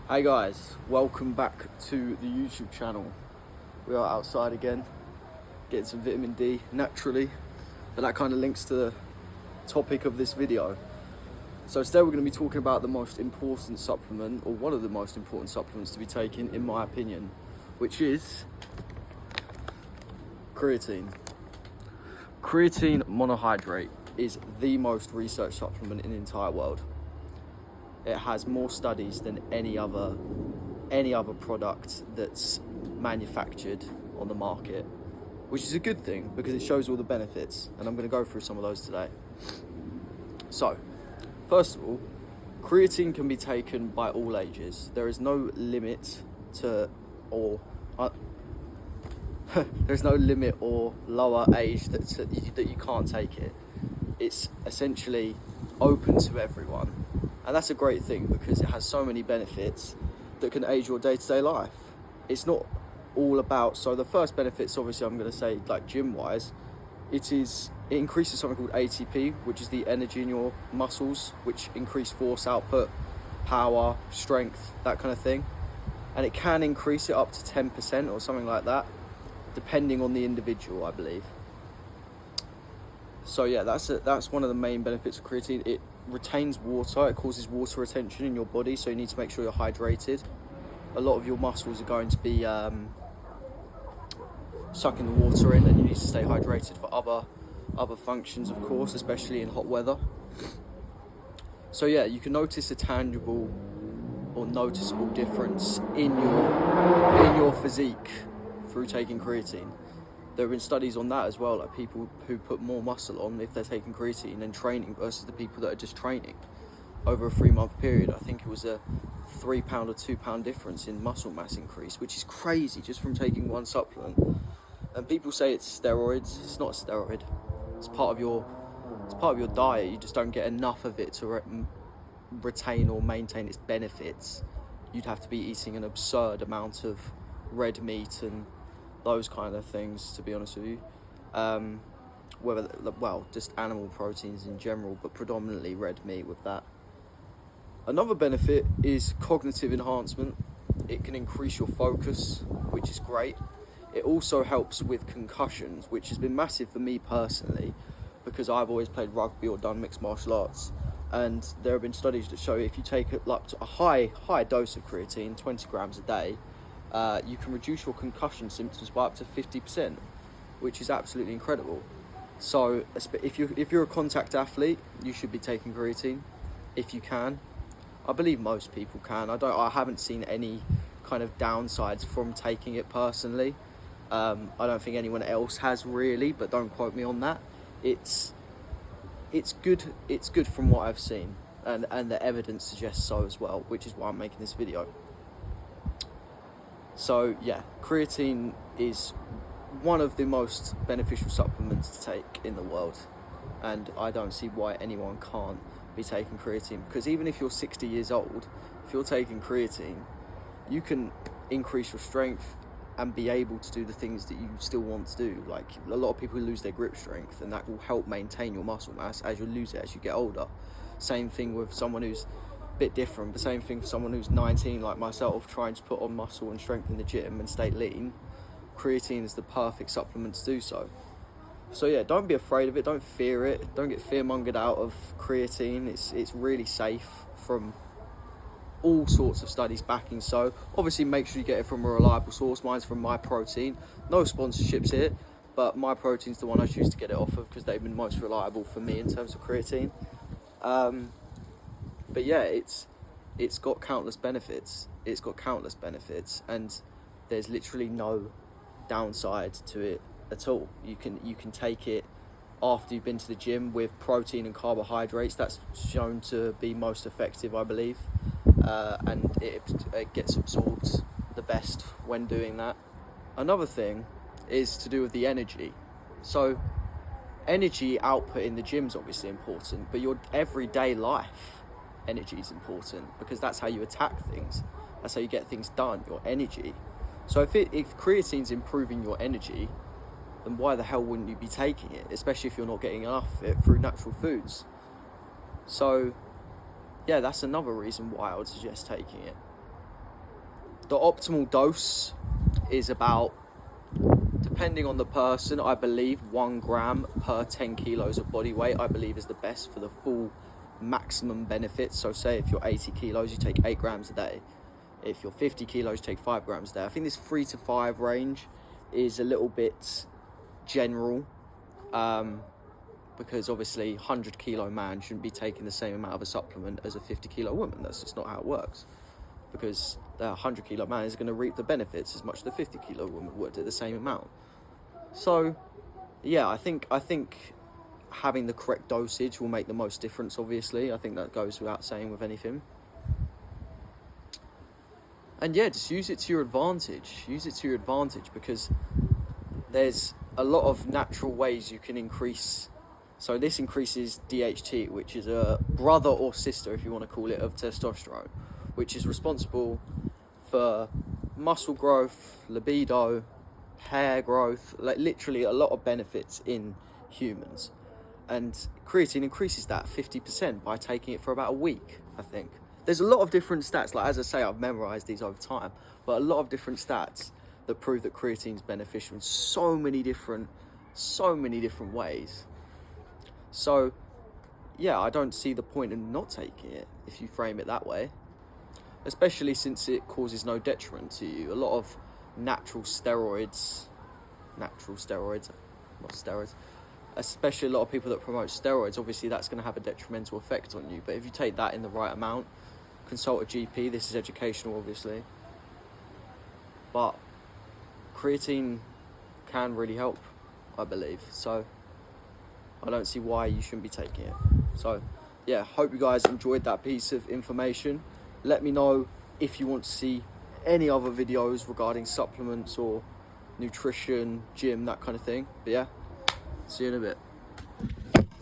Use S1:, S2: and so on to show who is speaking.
S1: Hey guys, welcome back to the YouTube channel. We are outside again, getting some vitamin D naturally, but that kind of links to the topic of this video. So today we're going to be talking about the most important supplement, or one of the most important supplements to be taken in my opinion, which is creatine. Creatine monohydrate is the most researched supplement in the entire world. It has more studies than any other product that's manufactured on the market, which is a good thing because it shows all the benefits, and I'm going to go through some of those today. So, first of all, creatine can be taken by all ages. There is no limit there's no limit or lower age that you can't take it. It's essentially open to everyone. And that's a great thing because it has so many benefits that can aid your day-to-day life. It's not all about, so the first benefits, obviously I'm going to say like gym-wise, it increases something called ATP, which is the energy in your muscles, which increase force output, power, strength, that kind of thing. And it can increase it up to 10% or something like that, depending on the individual, I believe. So yeah, that's one of the main benefits of creatine. It retains water, it causes water retention in your body, so you need to make sure you're hydrated. A lot of your muscles are going to be sucking the water in, and you need to stay hydrated for other functions, of course, especially in hot weather. So yeah, you can notice a tangible or noticeable difference in your physique through taking creatine. There have been studies on that as well, like people who put more muscle on if they're taking creatine and training versus the people that are just training over a 3-month period. I think it was a 3 pound or 2 pound difference in muscle mass increase, which is crazy just from taking one supplement. And people say it's steroids. It's not a steroid. It's part of your diet. You just don't get enough of it to retain or maintain its benefits. You'd have to be eating an absurd amount of red meat and those kind of things, to be honest with you. Just animal proteins in general, but predominantly red meat with that. Another benefit is cognitive enhancement. It can increase your focus, which is great. It also helps with concussions, which has been massive for me personally, because I've always played rugby or done mixed martial arts. And there have been studies that show if you take up to a high dose of creatine, 20 grams a day, you can reduce your concussion symptoms by up to 50%, which is absolutely incredible. So if you're a contact athlete, you should be taking creatine if you can. I believe most people can. I haven't seen any kind of downsides from taking it personally. I don't think anyone else has really, but don't quote me on that. It's good. It's good from what I've seen, and the evidence suggests so as well, which is why I'm making this video. So yeah, creatine is one of the most beneficial supplements to take in the world, and I don't see why anyone can't be taking creatine, because even if you're 60 years old, if you're taking creatine, you can increase your strength and be able to do the things that you still want to do. Like a lot of people lose their grip strength, and that will help maintain your muscle mass as you lose it as you get older. Same thing with someone who's bit different, but same thing for someone who's 19 like myself, trying to put on muscle and strength in the gym and stay lean. Creatine is the perfect supplement to do so. So yeah, don't be afraid of it, don't fear it, don't get fear-mongered out of creatine. It's really safe from all sorts of studies backing so. Obviously make sure you get it from a reliable source. Mine's from My Protein. No sponsorships here, but My Protein's the one I choose to get it off of because they've been most reliable for me in terms of creatine. But yeah, it's got countless benefits. It's got countless benefits, and there's literally no downside to it at all. You can take it after you've been to the gym with protein and carbohydrates. That's shown to be most effective, I believe, and it gets absorbed the best when doing that. Another thing is to do with the energy. So energy output in the gym is obviously important, but your everyday life energy is important, because that's how you attack things, that's how you get things done, your energy. So if creatine's improving your energy, then why the hell wouldn't you be taking it, especially if you're not getting enough of it through natural foods? So yeah, that's another reason why I would suggest taking it. The optimal dose is about, depending on the person, I believe 1 gram per 10 kilos of body weight, I believe is the best for the full maximum benefits. So say if you're 80 kilos, you take 8 grams a day. If you're 50 kilos, you take 5 grams a day. I think this 3 to 5 range is a little bit general, because obviously 100 kilo man shouldn't be taking the same amount of a supplement as a 50 kilo woman. That's just not how it works, because the 100 kilo man is going to reap the benefits as much as the 50 kilo woman would at the same amount. So yeah, I think having the correct dosage will make the most difference. Obviously, I think that goes without saying with anything. And yeah, just use it to your advantage. Use it to your advantage, because there's a lot of natural ways you can increase. So this increases DHT, which is a brother or sister, if you want to call it, of testosterone, which is responsible for muscle growth, libido, hair growth, like literally a lot of benefits in humans. And creatine increases that 50% by taking it for about a week, I think. There's a lot of different stats, like as I say, I've memorized these over time, but a lot of different stats that prove that creatine is beneficial in so many different ways. So yeah, I don't see the point in not taking it if you frame it that way, especially since it causes no detriment to you. A lot of natural steroids, not steroids, especially a lot of people that promote steroids, obviously that's going to have a detrimental effect on you. But if you take that in the right amount, consult a GP. This is educational, obviously, but creatine can really help, I believe. So I don't see why you shouldn't be taking it. So yeah, hope you guys enjoyed that piece of information. Let me know if you want to see any other videos regarding supplements or nutrition, gym, that kind of thing. But yeah, see you in a bit.